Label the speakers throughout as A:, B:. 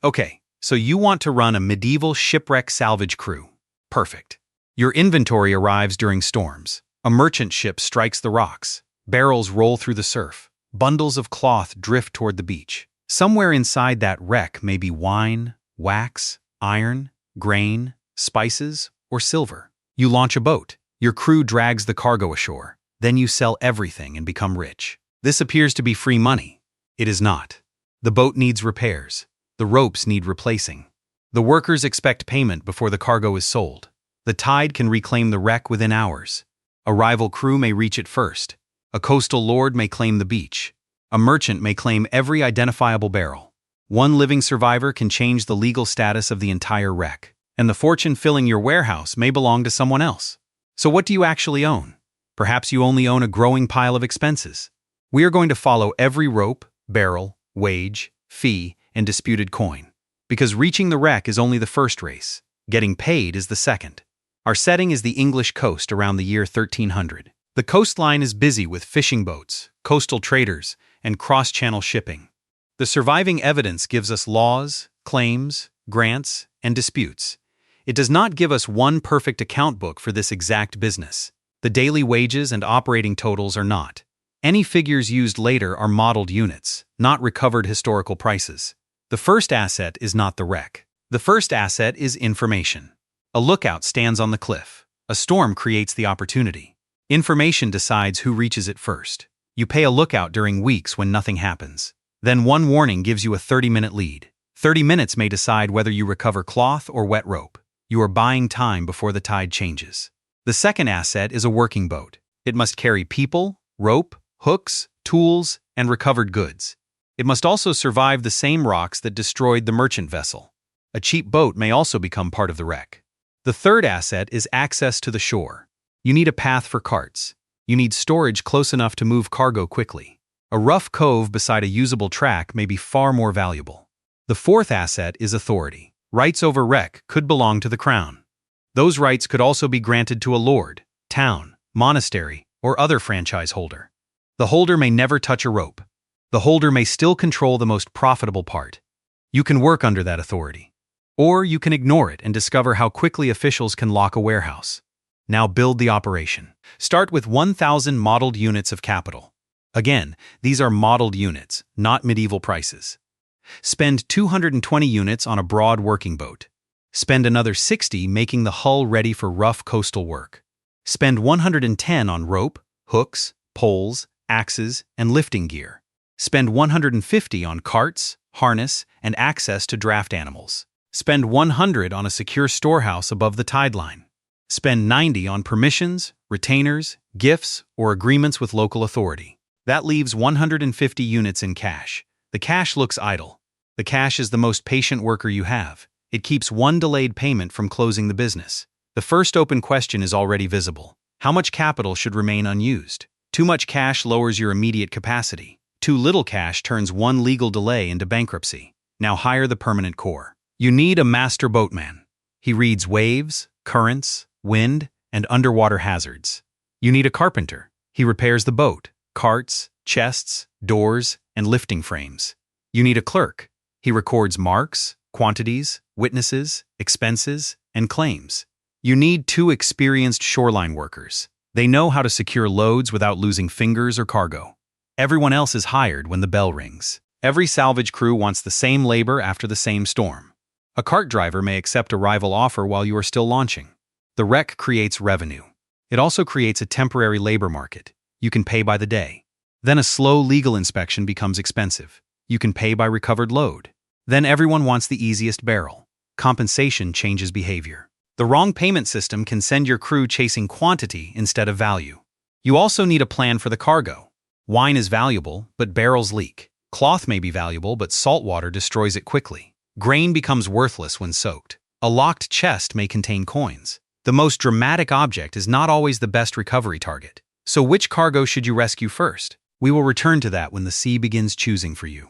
A: Okay, so you want to run a medieval shipwreck salvage crew. Perfect. Your inventory arrives during storms. A merchant ship strikes the rocks. Barrels roll through the surf. Bundles of cloth drift toward the beach. Somewhere inside that wreck may be wine, wax, iron, grain, spices, or silver. You launch a boat. Your crew drags the cargo ashore. Then you sell everything and become rich. This appears to be free money. It is not. The boat needs repairs. The ropes need replacing. The workers expect payment before the cargo is sold. The tide can reclaim the wreck within hours. A rival crew may reach it first. A coastal lord may claim the beach. A merchant may claim every identifiable barrel. One living survivor can change the legal status of the entire wreck, and the fortune filling your warehouse may belong to someone else. So what do you actually own? Perhaps you only own a growing pile of expenses. We are going to follow every rope, barrel, wage, fee, and disputed coin. Because reaching the wreck is only the first race. Getting paid is the second. Our setting is the English coast around the year 1300. The coastline is busy with fishing boats, coastal traders, and cross-channel shipping. The surviving evidence gives us laws, claims, grants, and disputes. It does not give us one perfect account book for this exact business. The daily wages and operating totals are not. Any figures used later are modeled units, not recovered historical prices. The first asset is not the wreck. The first asset is information. A lookout stands on the cliff. A storm creates the opportunity. Information decides who reaches it first. You pay a lookout during weeks when nothing happens. Then one warning gives you a 30-minute lead. 30 minutes may decide whether you recover cloth or wet rope. You are buying time before the tide changes. The second asset is a working boat. It must carry people, rope, hooks, tools, and recovered goods. It must also survive the same rocks that destroyed the merchant vessel. A cheap boat may also become part of the wreck. The third asset is access to the shore. You need a path for carts. You need storage close enough to move cargo quickly. A rough cove beside a usable track may be far more valuable. The fourth asset is authority. Rights over wreck could belong to the crown. Those rights could also be granted to a lord, town, monastery, or other franchise holder. The holder may never touch a rope. The holder may still control the most profitable part. You can work under that authority. Or you can ignore it and discover how quickly officials can lock a warehouse. Now build the operation. Start with 1,000 modeled units of capital. Again, these are modeled units, not medieval prices. Spend 220 units on a broad working boat. Spend another 60 making the hull ready for rough coastal work. Spend 110 on rope, hooks, poles, axes, and lifting gear. Spend 150 on carts, harness, and access to draft animals. Spend 100 on a secure storehouse above the tide line. Spend 90 on permissions, retainers, gifts, or agreements with local authority. That leaves 150 units in cash. The cash looks idle. The cash is the most patient worker you have. It keeps one delayed payment from closing the business. The first open question is already visible. How much capital should remain unused? Too much cash lowers your immediate capacity. Too little cash turns one legal delay into bankruptcy. Now hire the permanent core. You need a master boatman. He reads waves, currents, wind, and underwater hazards. You need a carpenter. He repairs the boat, carts, chests, doors, and lifting frames. You need a clerk. He records marks, quantities, witnesses, expenses, and claims. You need 2 experienced shoreline workers. They know how to secure loads without losing fingers or cargo. Everyone else is hired when the bell rings. Every salvage crew wants the same labor after the same storm. A cart driver may accept a rival offer while you are still launching. The wreck creates revenue. It also creates a temporary labor market. You can pay by the day. Then a slow legal inspection becomes expensive. You can pay by recovered load. Then everyone wants the easiest barrel. Compensation changes behavior. The wrong payment system can send your crew chasing quantity instead of value. You also need a plan for the cargo. Wine is valuable, but barrels leak. Cloth may be valuable, but salt water destroys it quickly. Grain becomes worthless when soaked. A locked chest may contain coins. The most dramatic object is not always the best recovery target. So which cargo should you rescue first? We will return to that when the sea begins choosing for you.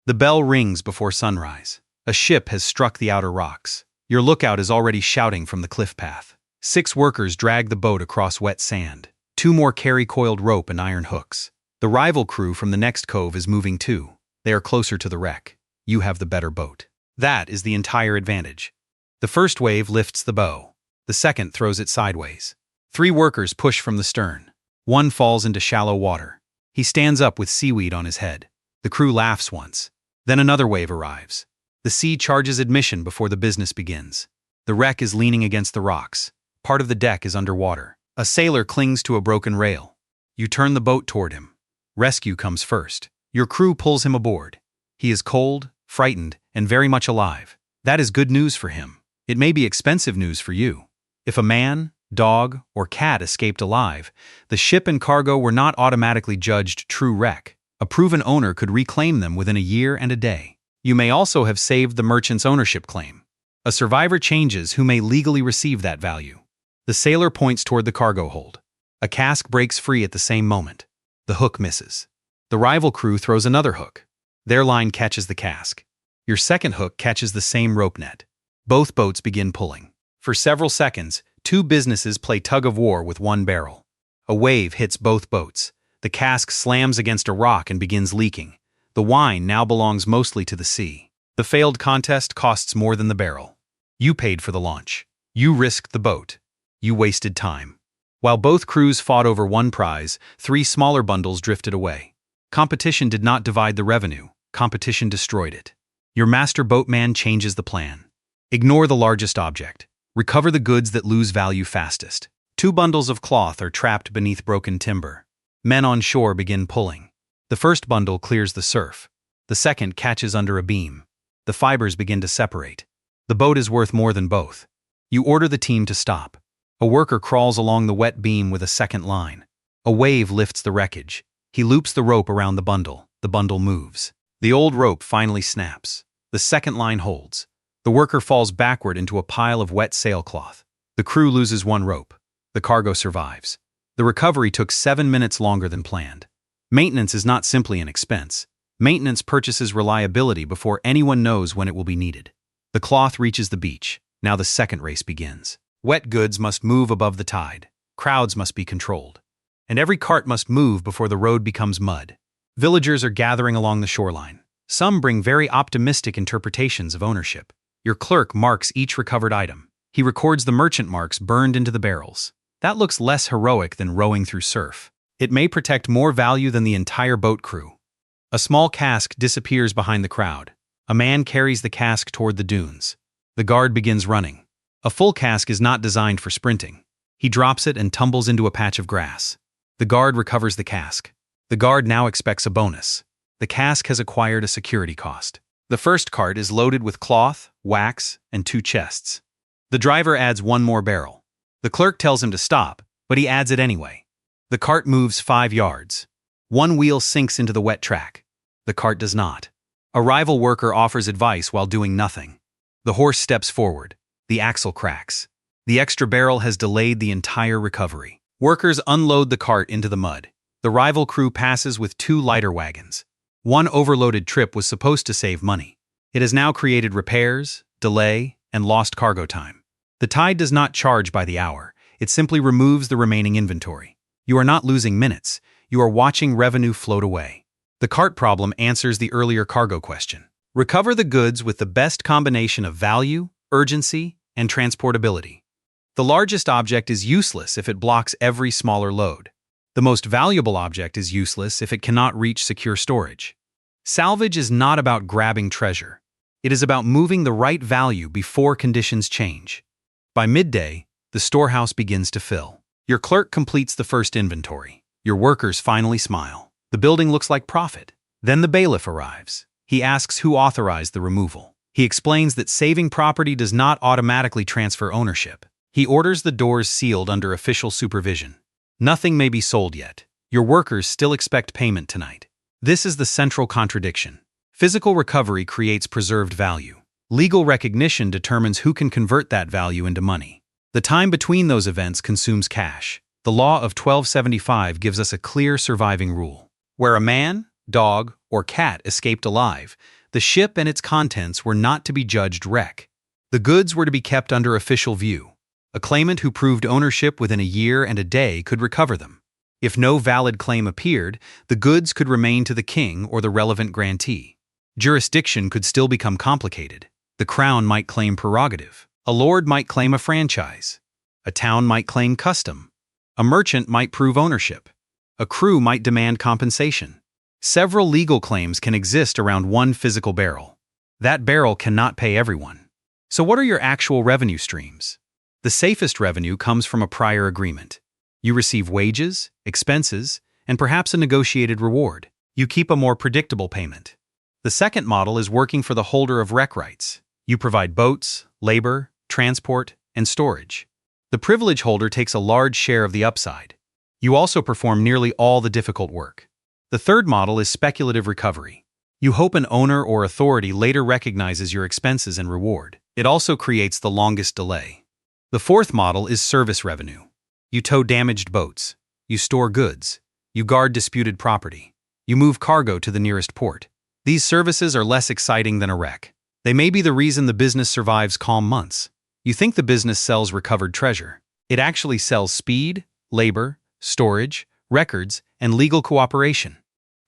A: The bell rings before sunrise. A ship has struck the outer rocks. Your lookout is already shouting from the cliff path. 6 workers drag the boat across wet sand. 2 more carry coiled rope and iron hooks. The rival crew from the next cove is moving too. They are closer to the wreck. You have the better boat. That is the entire advantage. The first wave lifts the bow. The second throws it sideways. 3 workers push from the stern. One falls into shallow water. He stands up with seaweed on his head. The crew laughs once. Then another wave arrives. The sea charges admission before the business begins. The wreck is leaning against the rocks. Part of the deck is underwater. A sailor clings to a broken rail. You turn the boat toward him. Rescue comes first. Your crew pulls him aboard. He is cold, frightened, and very much alive. That is good news for him. It may be expensive news for you. If a man, dog, or cat escaped alive, the ship and cargo were not automatically judged true wreck. A proven owner could reclaim them within a year and a day. You may also have saved the merchant's ownership claim. A survivor changes who may legally receive that value. The sailor points toward the cargo hold. A cask breaks free at the same moment. The hook misses. The rival crew throws another hook. Their line catches the cask. Your second hook catches the same rope net. Both boats begin pulling. For several seconds, 2 businesses play tug-of-war with one barrel. A wave hits both boats. The cask slams against a rock and begins leaking. The wine now belongs mostly to the sea. The failed contest costs more than the barrel. You paid for the launch. You risked the boat. You wasted time. While both crews fought over one prize, 3 smaller bundles drifted away. Competition did not divide the revenue. Competition destroyed it. Your master boatman changes the plan. Ignore the largest object. Recover the goods that lose value fastest. 2 bundles of cloth are trapped beneath broken timber. Men on shore begin pulling. The first bundle clears the surf. The second catches under a beam. The fibers begin to separate. The boat is worth more than both. You order the team to stop. A worker crawls along the wet beam with a second line. A wave lifts the wreckage. He loops the rope around the bundle. The bundle moves. The old rope finally snaps. The second line holds. The worker falls backward into a pile of wet sailcloth. The crew loses 1 rope. The cargo survives. The recovery took 7 minutes longer than planned. Maintenance is not simply an expense. Maintenance purchases reliability before anyone knows when it will be needed. The cloth reaches the beach. Now the second race begins. Wet goods must move above the tide. Crowds must be controlled. And every cart must move before the road becomes mud. Villagers are gathering along the shoreline. Some bring very optimistic interpretations of ownership. Your clerk marks each recovered item. He records the merchant marks burned into the barrels. That looks less heroic than rowing through surf. It may protect more value than the entire boat crew. A small cask disappears behind the crowd. A man carries the cask toward the dunes. The guard begins running. A full cask is not designed for sprinting. He drops it and tumbles into a patch of grass. The guard recovers the cask. The guard now expects a bonus. The cask has acquired a security cost. The first cart is loaded with cloth, wax, and 2 chests. The driver adds 1 more barrel. The clerk tells him to stop, but he adds it anyway. The cart moves 5 yards. 1 wheel sinks into the wet track. The cart does not. A rival worker offers advice while doing nothing. The horse steps forward. The axle cracks. The extra barrel has delayed the entire recovery. Workers unload the cart into the mud. The rival crew passes with 2 lighter wagons. 1 overloaded trip was supposed to save money. It has now created repairs, delay, and lost cargo time. The tide does not charge by the hour. It simply removes the remaining inventory. You are not losing minutes. You are watching revenue float away. The cart problem answers the earlier cargo question. Recover the goods with the best combination of value, urgency, and transportability. The largest object is useless if it blocks every smaller load. The most valuable object is useless if it cannot reach secure storage. Salvage is not about grabbing treasure. It is about moving the right value before conditions change. By midday, the storehouse begins to fill. Your clerk completes the first inventory. Your workers finally smile. The building looks like profit. Then the bailiff arrives. He asks who authorized the removal. He explains that saving property does not automatically transfer ownership. He orders the doors sealed under official supervision. Nothing may be sold yet. Your workers still expect payment tonight. This is the central contradiction. Physical recovery creates preserved value. Legal recognition determines who can convert that value into money. The time between those events consumes cash. The law of 1275 gives us a clear surviving rule. Where a man, dog, or cat escaped alive, the ship and its contents were not to be judged wreck. The goods were to be kept under official view. A claimant who proved ownership within a year and a day could recover them. If no valid claim appeared, the goods could remain to the king or the relevant grantee. Jurisdiction could still become complicated. The crown might claim prerogative. A lord might claim a franchise. A town might claim custom. A merchant might prove ownership. A crew might demand compensation. Several legal claims can exist around one physical barrel. That barrel cannot pay everyone. So what are your actual revenue streams? The safest revenue comes from a prior agreement. You receive wages, expenses, and perhaps a negotiated reward. You keep a more predictable payment. The second model is working for the holder of rec rights. You provide boats, labor, transport, and storage. The privilege holder takes a large share of the upside. You also perform nearly all the difficult work. The third model is speculative recovery. You hope an owner or authority later recognizes your expenses and reward. It also creates the longest delay. The fourth model is service revenue. You tow damaged boats. You store goods. You guard disputed property. You move cargo to the nearest port. These services are less exciting than a wreck. They may be the reason the business survives calm months. You think the business sells recovered treasure. It actually sells speed, labor, storage, records, and legal cooperation.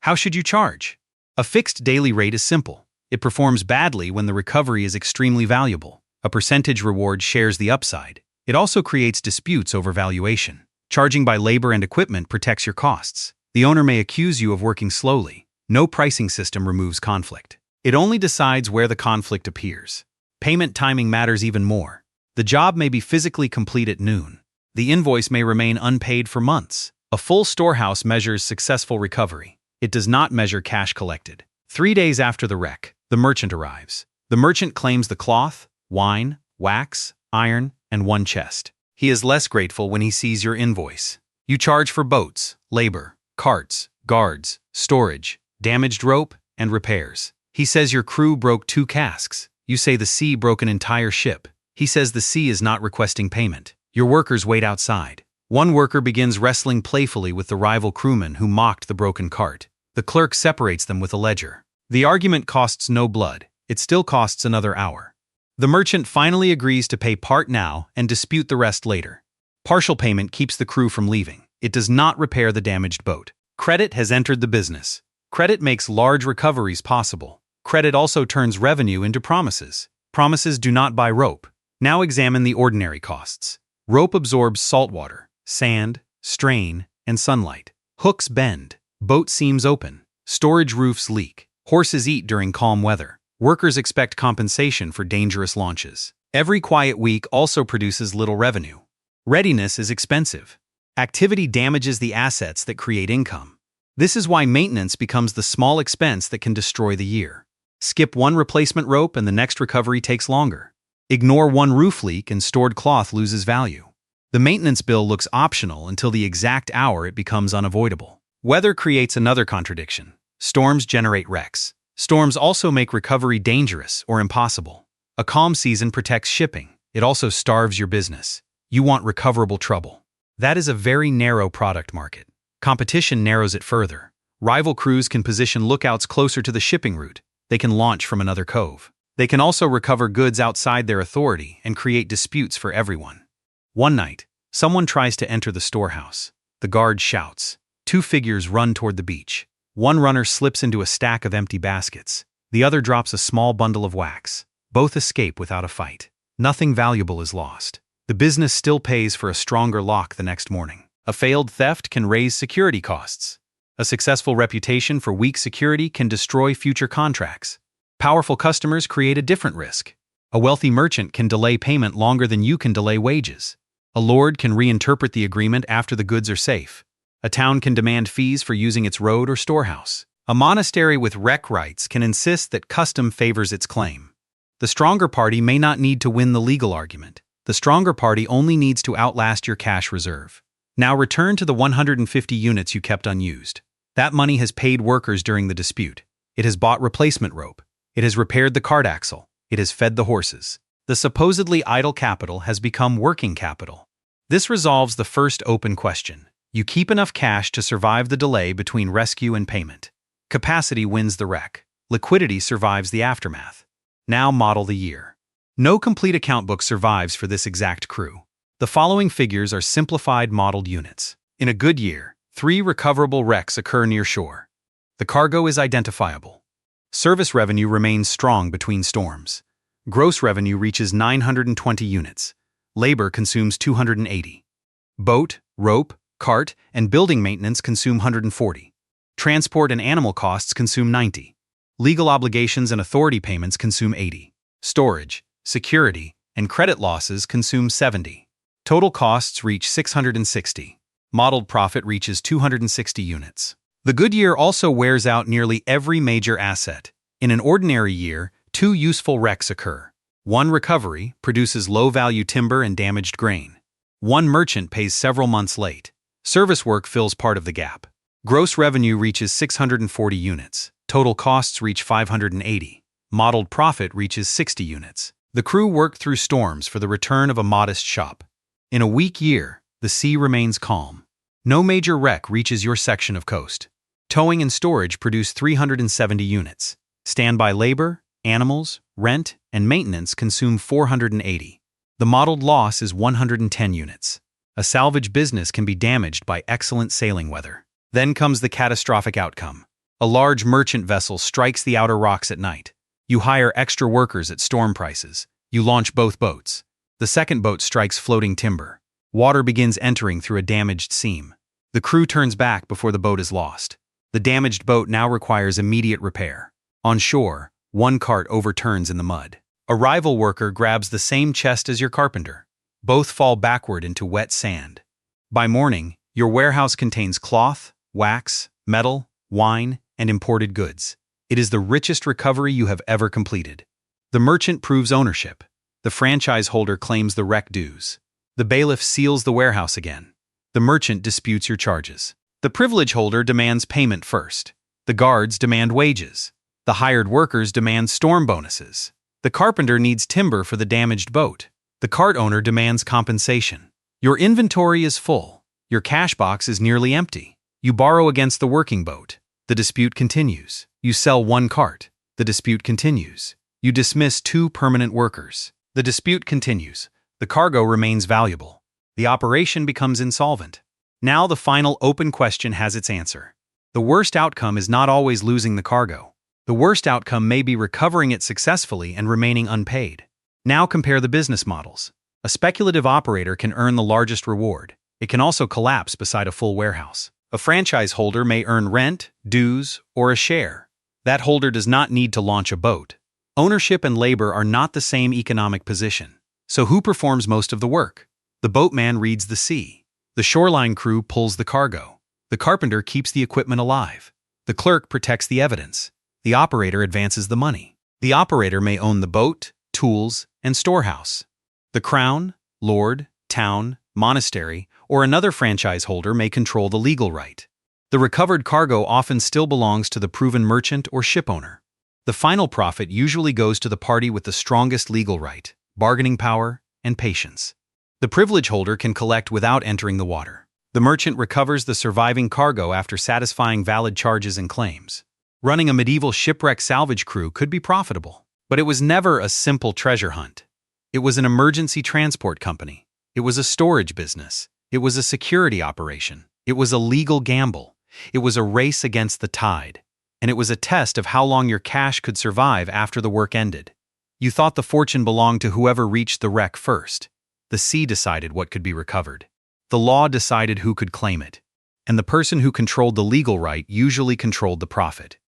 A: How should you charge? A fixed daily rate is simple. It performs badly when the recovery is extremely valuable. A percentage reward shares the upside. It also creates disputes over valuation. Charging by labor and equipment protects your costs. The owner may accuse you of working slowly. No pricing system removes conflict. It only decides where the conflict appears. Payment timing matters even more. The job may be physically complete at noon. The invoice may remain unpaid for months. A full storehouse measures successful recovery. It does not measure cash collected. 3 days after the wreck, the merchant arrives. The merchant claims the cloth, wine, wax, iron, and one chest. He is less grateful when he sees your invoice. You charge for boats, labor, carts, guards, storage, damaged rope, and repairs. He says your crew broke 2 casks. You say the sea broke an entire ship. He says the sea is not requesting payment. Your workers wait outside. One worker begins wrestling playfully with the rival crewman who mocked the broken cart. The clerk separates them with a ledger. The argument costs no blood. It still costs another hour. The merchant finally agrees to pay part now and dispute the rest later. Partial payment keeps the crew from leaving. It does not repair the damaged boat. Credit has entered the business. Credit makes large recoveries possible. Credit also turns revenue into promises. Promises do not buy rope. Now examine the ordinary costs. Rope absorbs salt water, sand, strain, and sunlight. Hooks bend. Boat seams open. Storage roofs leak. Horses eat during calm weather. Workers expect compensation for dangerous launches. Every quiet week also produces little revenue. Readiness is expensive. Activity damages the assets that create income. This is why maintenance becomes the small expense that can destroy the year. Skip one replacement rope and the next recovery takes longer. Ignore one roof leak and stored cloth loses value. The maintenance bill looks optional until the exact hour it becomes unavoidable. Weather creates another contradiction. Storms generate wrecks. Storms also make recovery dangerous or impossible. A calm season protects shipping. It also starves your business. You want recoverable trouble. That is a very narrow product market. Competition narrows it further. Rival crews can position lookouts closer to the shipping route. They can launch from another cove. They can also recover goods outside their authority and create disputes for everyone. One night, someone tries to enter the storehouse. The guard shouts. 2 figures run toward the beach. One runner slips into a stack of empty baskets. The other drops a small bundle of wax. Both escape without a fight. Nothing valuable is lost. The business still pays for a stronger lock the next morning. A failed theft can raise security costs. A successful reputation for weak security can destroy future contracts. Powerful customers create a different risk. A wealthy merchant can delay payment longer than you can delay wages. A lord can reinterpret the agreement after the goods are safe. A town can demand fees for using its road or storehouse. A monastery with rec rights can insist that custom favors its claim. The stronger party may not need to win the legal argument. The stronger party only needs to outlast your cash reserve. Now return to the 150 units you kept unused. That money has paid workers during the dispute. It has bought replacement rope. It has repaired the cart axle. It has fed the horses. The supposedly idle capital has become working capital. This resolves the first open question. You keep enough cash to survive the delay between rescue and payment. Capacity wins the wreck. Liquidity survives the aftermath. Now model the year. No complete account book survives for this exact crew. The following figures are simplified modeled units. In a good year, 3 recoverable wrecks occur near shore. The cargo is identifiable. Service revenue remains strong between storms. Gross revenue reaches 920 units. Labor consumes 280. Boat, rope, cart, and building maintenance consume 140. Transport and animal costs consume 90. Legal obligations and authority payments consume 80. Storage, security, and credit losses consume 70. Total costs reach 660. Modeled profit reaches 260 units. The good year also wears out nearly every major asset. In an ordinary year, 2 useful wrecks occur. 1 recovery produces low-value timber and damaged grain. 1 merchant pays several months late. Service work fills part of the gap. Gross revenue reaches 640 units. Total costs reach 580. Modeled profit reaches 60 units. The crew worked through storms for the return of a modest shop. In a weak year, the sea remains calm. No major wreck reaches your section of coast. Towing and storage produce 370 units. Standby labor, animals, rent, and maintenance consume 480. The modeled loss is 110 units. A salvage business can be damaged by excellent sailing weather. Then comes the catastrophic outcome. A large merchant vessel strikes the outer rocks at night. You hire extra workers at storm prices. You launch both boats. The second boat strikes floating timber. Water begins entering through a damaged seam. The crew turns back before the boat is lost. The damaged boat now requires immediate repair. On shore, 1 cart overturns in the mud. A rival worker grabs the same chest as your carpenter. Both fall backward into wet sand. By morning, your warehouse contains cloth, wax, metal, wine, and imported goods. It is the richest recovery you have ever completed. The merchant proves ownership. The franchise holder claims the wreck dues. The bailiff seals the warehouse again. The merchant disputes your charges. The privilege holder demands payment first. The guards demand wages. The hired workers demand storm bonuses. The carpenter needs timber for the damaged boat. The cart owner demands compensation. Your inventory is full. Your cash box is nearly empty. You borrow against the working boat. The dispute continues. You sell 1 cart. The dispute continues. You dismiss 2 permanent workers. The dispute continues. The cargo remains valuable. The operation becomes insolvent. Now the final open question has its answer. The worst outcome is not always losing the cargo. The worst outcome may be recovering it successfully and remaining unpaid. Now compare the business models. A speculative operator can earn the largest reward. It can also collapse beside a full warehouse. A franchise holder may earn rent, dues, or a share. That holder does not need to launch a boat. Ownership and labor are not the same economic position. So who performs most of the work? The boatman reads the sea. The shoreline crew pulls the cargo. The carpenter keeps the equipment alive. The clerk protects the evidence. The operator advances the money. The operator may own the boat, tools, and storehouse. The crown, lord, town, monastery, or another franchise holder may control the legal right. The recovered cargo often still belongs to the proven merchant or ship owner. The final profit usually goes to the party with the strongest legal right, bargaining power, and patience. The privilege holder can collect without entering the water. The merchant recovers the surviving cargo after satisfying valid charges and claims. Running a medieval shipwreck salvage crew could be profitable, but it was never a simple treasure hunt. It was an emergency transport company. It was a storage business. It was a security operation. It was a legal gamble. It was a race against the tide. And it was a test of how long your cash could survive after the work ended. You thought the fortune belonged to whoever reached the wreck first. The sea decided what could be recovered. The law decided who could claim it. And the person who controlled the legal right usually controlled the profit.